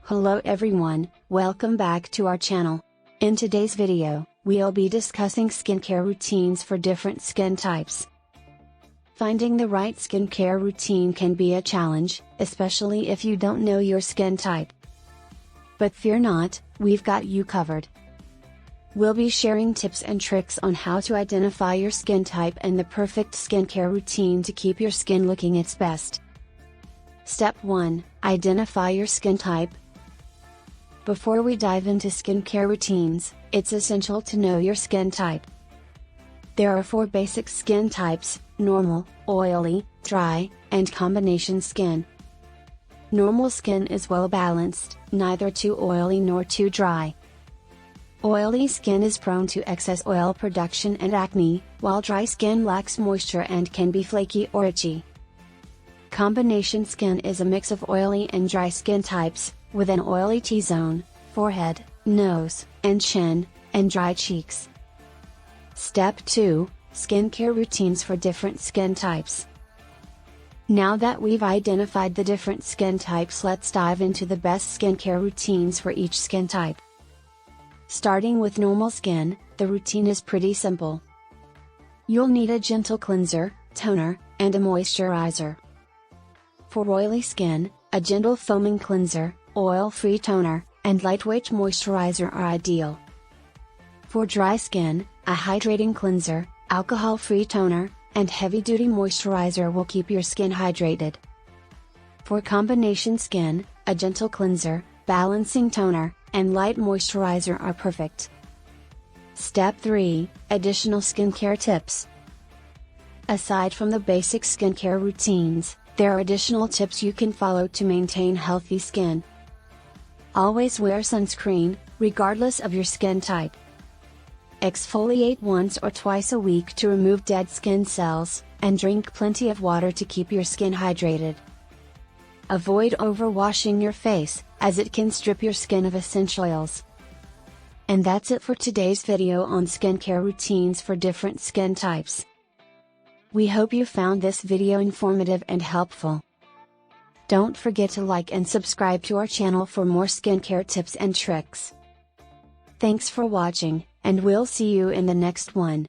Hello everyone, welcome back to our channel. In today's video, we'll be discussing skincare routines for different skin types. Finding the right skincare routine can be a challenge, especially if you don't know your skin type. But fear not, we've got you covered. We'll be sharing tips and tricks on how to identify your skin type and the perfect skincare routine to keep your skin looking its best. Step 1, identify your skin type. Before we dive into skincare routines, it's essential to know your skin type. There are 4 basic skin types: normal, oily, dry, and combination skin. Normal skin is well balanced, neither too oily nor too dry. Oily skin is prone to excess oil production and acne, while dry skin lacks moisture and can be flaky or itchy. Combination skin is a mix of oily and dry skin types, with an oily T-zone, forehead, nose, and chin, and dry cheeks. Step 2, skincare routines for different skin types. Now that we've identified the different skin types, let's dive into the best skincare routines for each skin type. Starting with normal skin, the routine is pretty simple. You'll need a gentle cleanser, toner, and a moisturizer. For oily skin, a gentle foaming cleanser, oil-free toner, and lightweight moisturizer are ideal. For dry skin, a hydrating cleanser, alcohol-free toner, and heavy-duty moisturizer will keep your skin hydrated. For combination skin, a gentle cleanser, balancing toner, and light moisturizer are perfect. Step 3, additional skincare tips. Aside from the basic skincare routines, there are additional tips you can follow to maintain healthy skin. Always wear sunscreen, regardless of your skin type. Exfoliate once or twice a week to remove dead skin cells, and drink plenty of water to keep your skin hydrated. Avoid overwashing your face, as it can strip your skin of essential oils. And that's it for today's video on skincare routines for different skin types. We hope you found this video informative and helpful. Don't forget to like and subscribe to our channel for more skincare tips and tricks. Thanks for watching, and we'll see you in the next one.